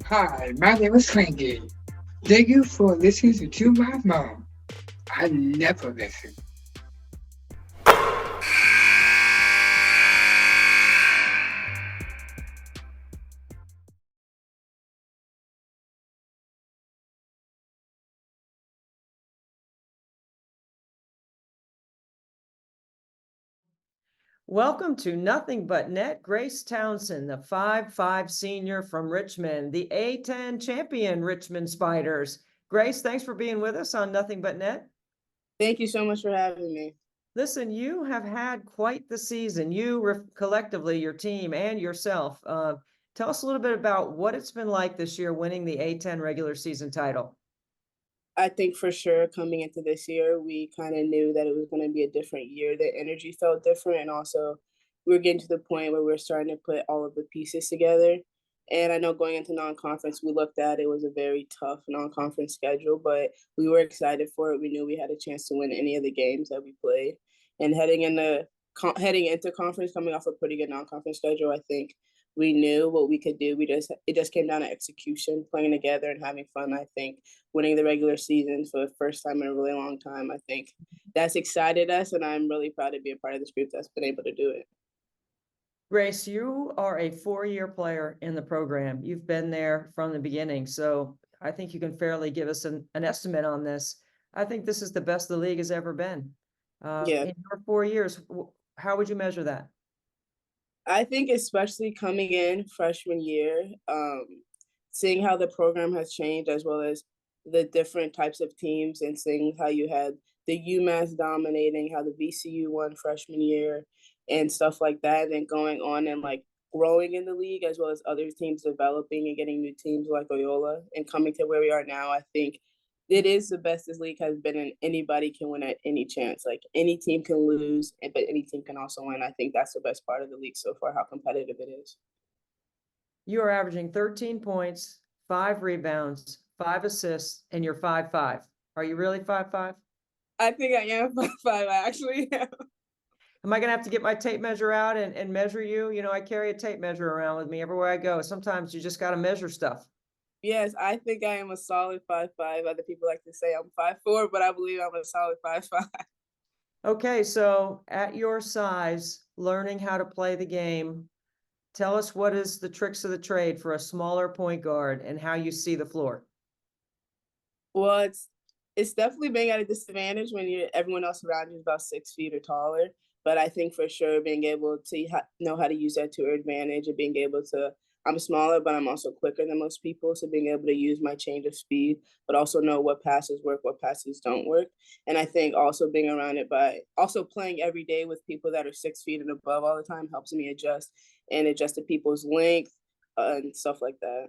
Hi, my name is Frankie. Thank you for listening to my mom. I never listen. Welcome to Nothing But Net. Grace Townsend, the 5'5" senior from Richmond, the A10 champion Richmond Spiders. Grace, thanks for being with us on Nothing But Net. Thank you so much for having me. Listen, you have had quite the season. You collectively, your team and yourself. Tell us a little bit about what it's been like this year winning the A10 regular season title. I think for sure coming into this year, we kind of knew that it was going to be a different year. The energy felt different. And also, we were getting to the point where we are starting to put all of the pieces together. And I know going into non conference, we looked at it was a very tough non conference schedule, but we were excited for it. We knew we had a chance to win any of the games that we played. And heading into conference, coming off a pretty good non conference schedule, I think we knew what we could do. It just came down to execution, playing together and having fun. I think winning the regular season for the first time in a really long time, I think that's excited us, and I'm really proud to be a part of this group that's been able to do it. Grace, you are a 4-year player in the program. You've been there from the beginning, so I think you can fairly give us an estimate on this. I think this is the best the league has ever been. Yeah. In your 4 years, how would you measure that? I think especially coming in freshman year, seeing how the program has changed as well as the different types of teams and seeing how you had the UMass dominating, how the VCU won freshman year and stuff like that, and going on and like growing in the league as well as other teams developing and getting new teams like Loyola and coming to where we are now, I think it is the best this league has been, and anybody can win at any chance. Like any team can lose, but any team can also win. I think that's the best part of the league so far, how competitive it is. You are averaging 13 points, 5 rebounds, 5 assists, and you're 5'5". Are you really 5'5"? I think I am 5'5". I actually am. Am I gonna have to get my tape measure out and measure you? You know, I carry a tape measure around with me everywhere I go. Sometimes you just got to measure stuff. Yes, I think I am a solid 5'5". Other people like to say I'm 5'4", but I believe I'm a solid 5'5". Okay, so at your size, learning how to play the game, tell us what is the tricks of the trade for a smaller point guard and how you see the floor. Well, it's definitely being at a disadvantage when everyone else around you is about 6 feet or taller. But I think for sure being able to know how to use that to your advantage and being able to, I'm smaller, but I'm also quicker than most people. So being able to use my change of speed, but also know what passes work, what passes don't work. And I think also being around it by also playing every day with people that are 6 feet and above all the time helps me adjust to people's length and stuff like that.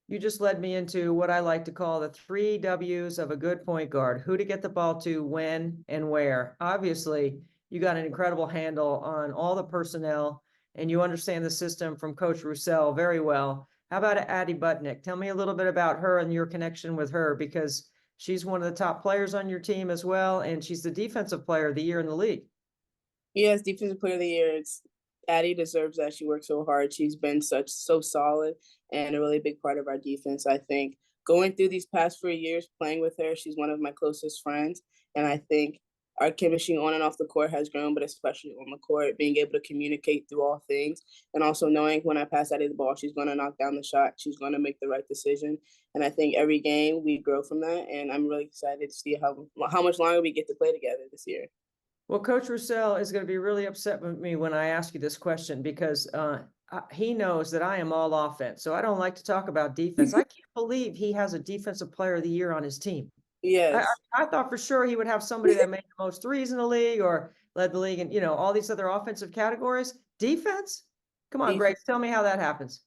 You just led me into what I like to call the 3 W's of a good point guard: who to get the ball to, when, and where. Obviously, you got an incredible handle on all the personnel and you understand the system from Coach Russell very well. How about Addie Butnick? Tell me a little bit about her and your connection with her, because she's one of the top players on your team as well, and she's the defensive player of the year in the league. Yes, defensive player of the year. Addie deserves that. She worked so hard. She's been so solid and a really big part of our defense. I think going through these past 4 years playing with her, she's one of my closest friends, and I think our chemistry on and off the court has grown, but especially on the court, being able to communicate through all things, and also knowing when I pass Addie the ball, she's going to knock down the shot. She's going to make the right decision, and I think every game we grow from that. And I'm really excited to see how much longer we get to play together this year. Well, Coach Russell is going to be really upset with me when I ask you this question, because he knows that I am all offense. So I don't like to talk about defense. I can't believe he has a defensive player of the year on his team. I, Yes. I thought for sure he would have somebody that made the most threes in the league or led the league in, all these other offensive categories. Defense? Come on, Grace, tell me how that happens.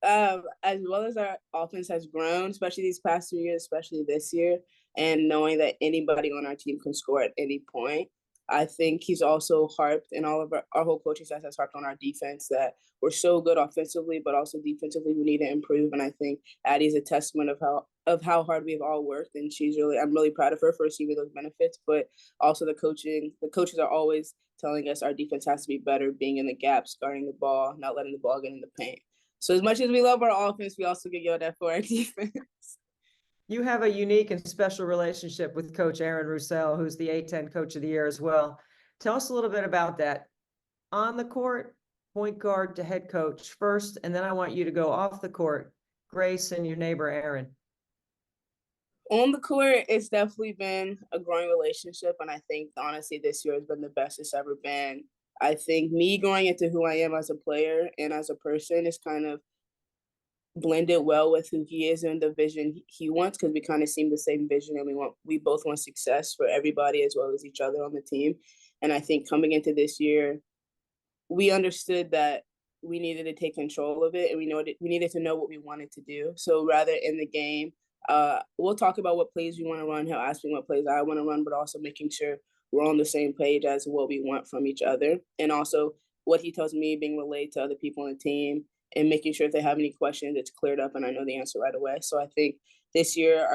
As well as our offense has grown, especially these past 2 years, especially this year, and knowing that anybody on our team can score at any point, I think he's also harped, and all of our whole coaching staff has harped on our defense, that we're so good offensively, but also defensively we need to improve. And I think Addie's a testament of how hard we've all worked, and I'm really proud of her for receiving those benefits. But also the coaches are always telling us our defense has to be better, being in the gaps, guarding the ball, not letting the ball get in the paint. So as much as we love our offense, we also get yelled at for our defense. You have a unique and special relationship with Coach Aaron Roussel, who's the A-10 Coach of the Year as well. Tell us a little bit about that. On the court, point guard to head coach first, and then I want you to go off the court, Grace and your neighbor Aaron. On the court, it's definitely been a growing relationship, and I think honestly this year has been the best it's ever been. I think me growing into who I am as a player and as a person is kind of blended well with who he is and the vision he wants, because we kind of seem the same vision, and we both want success for everybody as well as each other on the team. And I think coming into this year, we understood that we needed to take control of it, and we needed to know what we wanted to do. So rather in the game, we'll talk about what plays we want to run. He'll ask me what plays I want to run, but also making sure we're on the same page as what we want from each other, and also what he tells me being relayed to other people on the team, and making sure if they have any questions, it's cleared up and I know the answer right away. So I think this year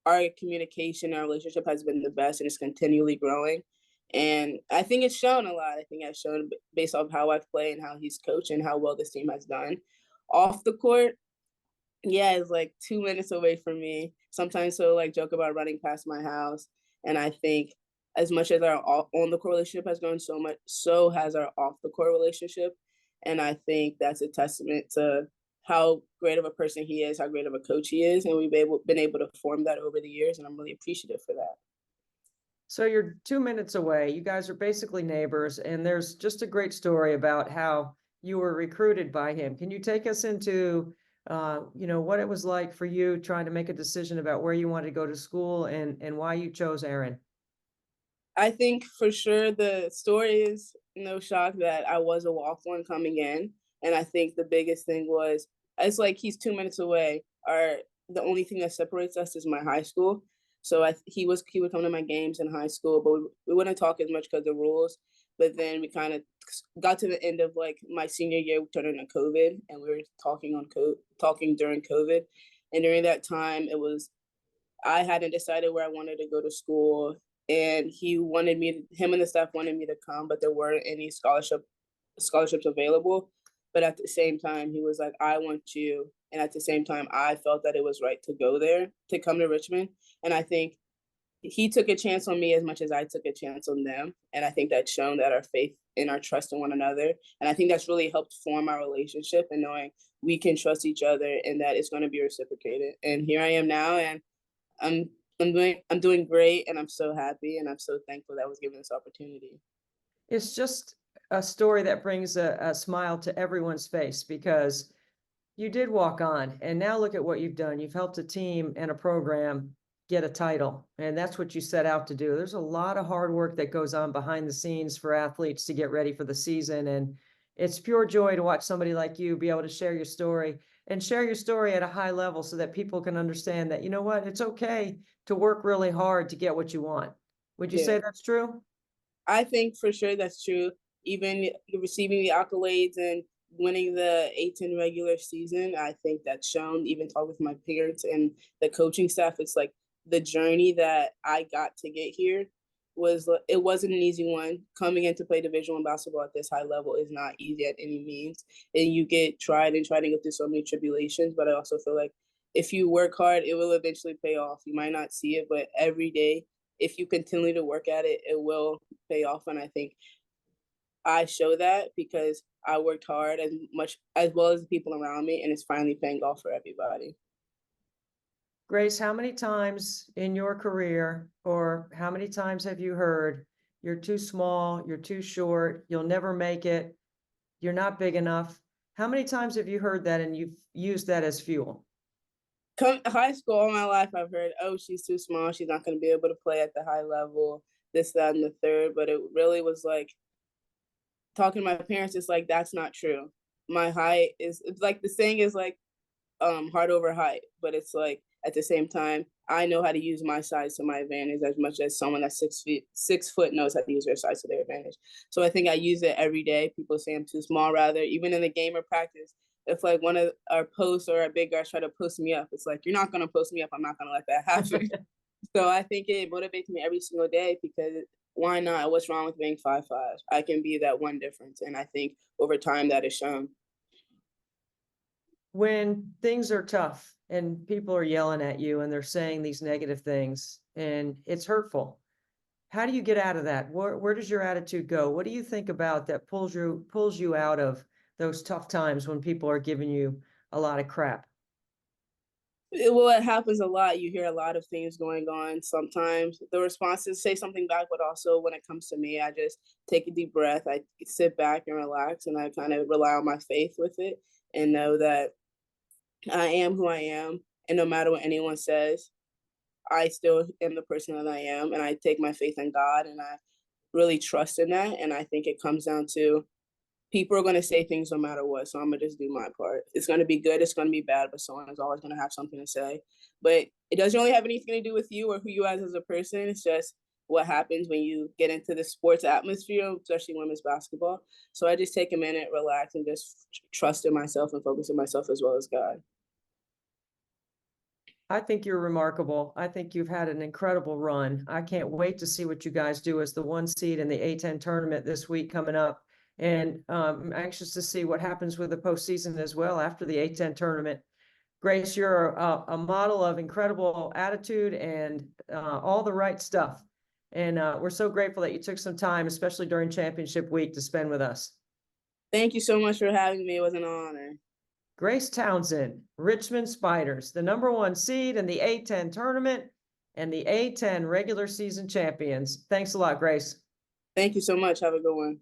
our communication, our relationship has been the best, and it's continually growing. And I think it's shown a lot. I think I've shown based off how I've played and how he's coached and how well this team has done. Off the court, yeah, it's like 2 minutes away from me. Sometimes he'll like joke about running past my house. And I think as much as our on the court relationship has grown so much, so has our off the court relationship. And I think that's a testament to how great of a person he is, how great of a coach he is. And we've been able to form that over the years. And I'm really appreciative for that. So you're 2 minutes away. You guys are basically neighbors, and there's just a great story about how you were recruited by him. Can you take us into, what it was like for you trying to make a decision about where you wanted to go to school and why you chose Aaron? I think for sure the story is no shock that I was a walk-on coming in. And I think the biggest thing was, it's like he's 2 minutes away. The only thing that separates us is my high school. So he would come to my games in high school, but we wouldn't talk as much because of the rules. But then we kind of got to the end of like my senior year, we turned into COVID, and we were talking during COVID. And during that time, I hadn't decided where I wanted to go to school, and him and the staff wanted me to come, but there weren't any scholarships available. But at the same time, he was like, I want you. And at the same time, I felt that it was right to go there, to come to Richmond. And I think he took a chance on me as much as I took a chance on them. And I think that's shown that our faith and our trust in one another. And I think that's really helped form our relationship, and knowing we can trust each other and that it's going to be reciprocated. And here I am now, and I'm doing great, and I'm so happy, and I'm so thankful that I was given this opportunity. It's just a story that brings a smile to everyone's face, because you did walk on, and now look at what you've done. You've helped a team and a program get a title, and that's what you set out to do. There's a lot of hard work that goes on behind the scenes for athletes to get ready for the season, and it's pure joy to watch somebody like you be able to share your story at a high level so that people can understand that, you know what, it's okay to work really hard to get what you want. Would you say that's true? I think for sure that's true. Even receiving the accolades and winning the A-10 regular season, I think that's shown. Even talk with my parents and the coaching staff, it's like the journey that I got to get here it wasn't an easy one. Coming in to play Division I basketball at this high level is not easy at any means, and you get tried and go through so many tribulations. But I also feel like if you work hard, it will eventually pay off. You might not see it, but every day, if you continue to work at it, it will pay off. And I think I show that because I worked hard as well as the people around me, and it's finally paying off for everybody. Grace, how many times in your career, or how many times have you heard, you're too small, you're too short, you'll never make it, you're not big enough? How many times have you heard that and you've used that as fuel? High school, all my life, I've heard, oh, she's too small, she's not going to be able to play at the high level, this, that, and the third. But it really was like, talking to my parents, it's like, that's not true. My height it's like, the saying is like, heart over height, but it's like, at the same time, I know how to use my size to my advantage as much as someone that's 6 foot knows how to use their size to their advantage. So I think I use it every day. People say I'm too small, rather, even in the game or practice. If like one of our posts or our big guys try to post me up, it's like, you're not going to post me up. I'm not going to let that happen. So I think it motivates me every single day, because why not? What's wrong with being 5'5"? I can be that one difference. And I think over time that is shown. when things are tough and people are yelling at you and they're saying these negative things and it's hurtful, how do you get out of that? Where does your attitude go? What do you think about that pulls you out of those tough times when people are giving you a lot of crap? Well, it happens a lot. You hear a lot of things going on. Sometimes the response is say something back, but also when it comes to me, I just take a deep breath. I sit back and relax, and I kind of rely on my faith with it and know that I am who I am. And no matter what anyone says, I still am the person that I am. And I take my faith in God, and I really trust in that. And I think it comes down to people are going to say things no matter what. So I'm going to just do my part. It's going to be good. It's going to be bad, but someone is always going to have something to say. But it doesn't really have anything to do with you or who you as a person. It's just what happens when you get into the sports atmosphere, especially women's basketball. So I just take a minute, relax, and just trust in myself and focus on myself as well as God. I think you're remarkable. I think you've had an incredible run. I can't wait to see what you guys do as the 1 seed in the A10 tournament this week coming up. And I'm anxious to see what happens with the postseason as well after the A10 tournament. Grace, you're a model of incredible attitude and all the right stuff. And we're so grateful that you took some time, especially during championship week, to spend with us. Thank you so much for having me. It was an honor. Grace Townsend, Richmond Spiders, the #1 seed in the A10 tournament and the A10 regular season champions. Thanks a lot, Grace. Thank you so much. Have a good one.